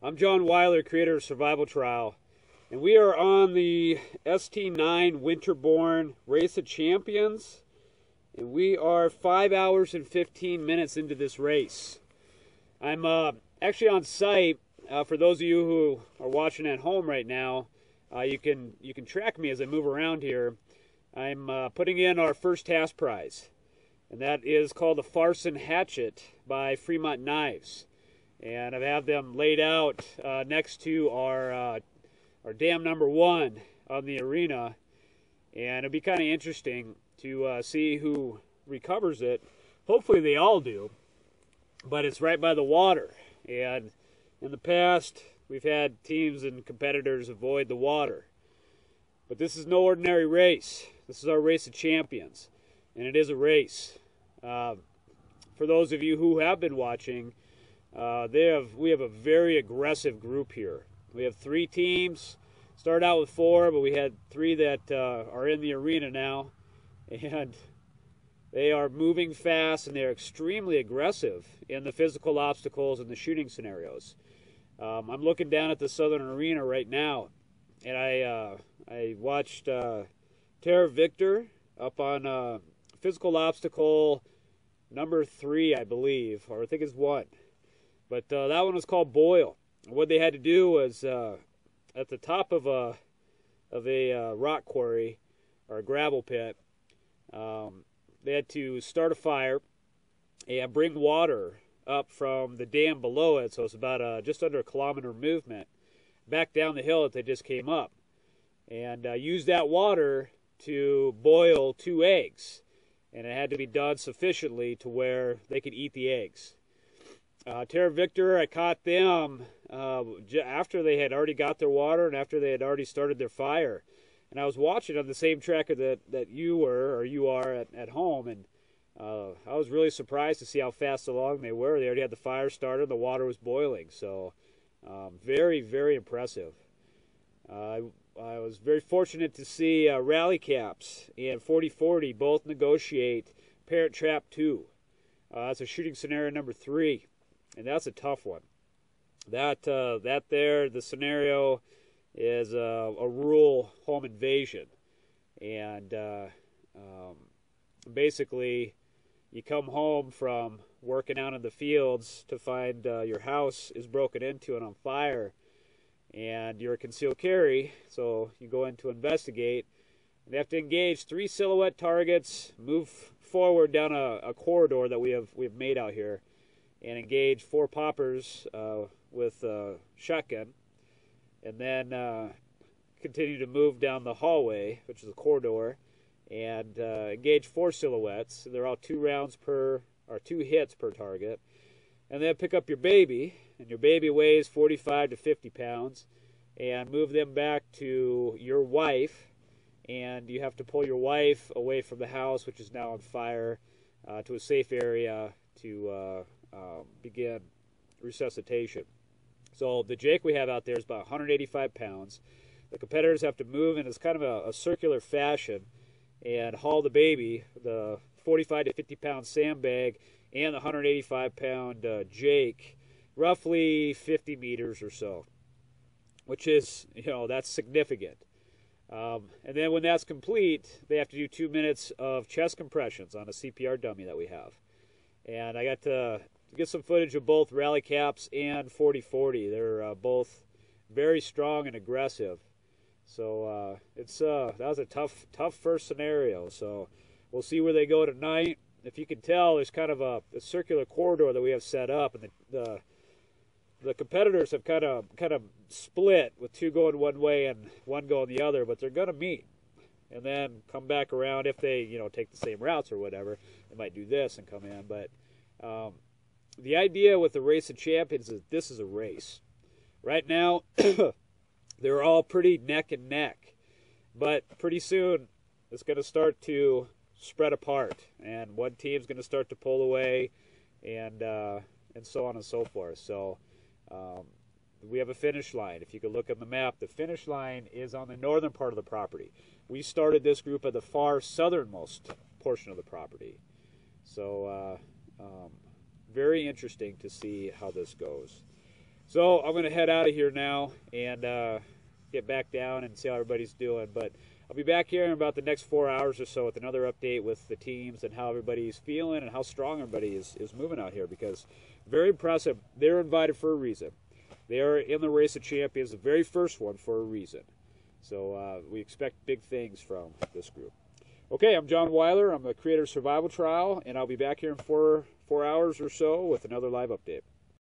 I'm John Weiler, creator of Survival Trial, and we are on the ST9 Winterborn Race of Champions, and we are 5 hours and 15 minutes into this race. I'm actually on site. For those of you who are watching at home right now, you can track me as I move around here. I'm putting in our first task prize, and that is called the Farson Hatchet by Fremont Knives. And I have them laid out next to our dam number 1 on the arena, and it'll be kind of interesting to see who recovers it. Hopefully they all do, but it's right by the water, and in the past we've had teams and competitors avoid the water. But this is no ordinary race. This is our Race of Champions, and it is a race. For those of you who have been watching, we have a very aggressive group here. We have 3 teams. Started out with 4, but we had 3 that are in the arena now, and they are moving fast, and they're extremely aggressive in the physical obstacles and the shooting scenarios. I'm looking down at the southern arena right now, and I watched Tara Victor up on physical obstacle number 3, I believe, or I think it's 1. But that one was called Boyle. What they had to do was at the top of a rock quarry or a gravel pit, they had to start a fire and bring water up from the dam below it. So it's about just under a kilometer movement back down the hill that they just came up, and use that water to boil 2 eggs. And it had to be done sufficiently to where they could eat the eggs. Tara Victor, I caught them after they had already got their water and after they had already started their fire. And I was watching on the same tracker that you are at home, and I was really surprised to see how fast along they were. They already had the fire started, the water was boiling, so very, very impressive. I was very fortunate to see Rally Caps and 4040 both negotiate Parent Trap 2. That's a shooting scenario number 3. And that's a tough one. The scenario is a rural home invasion. And basically, you come home from working out in the fields to find your house is broken into and on fire. And you're a concealed carry, so you go in to investigate. They have to engage 3 silhouette targets, move forward down a corridor that we have made out here, and engage 4 poppers with a shotgun, and then continue to move down the hallway, which is a corridor, and engage 4 silhouettes. They're all 2 hits per target, and then pick up your baby, and your baby weighs 45 to 50 pounds, and move them back to your wife, and you have to pull your wife away from the house, which is now on fire, to a safe area to begin resuscitation. So the Jake we have out there is about 185 pounds. The competitors have to move in this kind of a circular fashion and haul the baby, the 45 to 50 pound sandbag, and the 185 pound Jake, roughly 50 meters or so, which is, that's significant. And then when that's complete, they have to do 2 minutes of chest compressions on a CPR dummy that we have. And I got to get some footage of both Rally Caps and 4040. They're both very strong and aggressive. So that was a tough first scenario. So we'll see where they go tonight. If you can tell, there's kind of a circular corridor that we have set up, and the competitors have kind of split, with 2 going one way and 1 going the other. But they're going to meet and then come back around. If they take the same routes or whatever, they might do this and come in. But the idea with the Race of Champions is this is a race. Right now, they're all pretty neck and neck. But pretty soon, it's going to start to spread apart. And one team's going to start to pull away, and so on and so forth. So we have a finish line. If you could look on the map, the finish line is on the northern part of the property. We started this group at the far southernmost portion of the property. So very interesting to see how this goes. So I'm going to head out of here now and get back down and see how everybody's doing. But I'll be back here in about the next 4 hours or so with another update with the teams and how everybody's feeling and how strong everybody is moving out here, because very impressive. They're invited for a reason. They are in the Race of Champions, the very first one, for a reason. So we expect big things from this group. Okay, I'm John Weiler. I'm the creator of Survival Trial, and I'll be back here in four hours or so with another live update.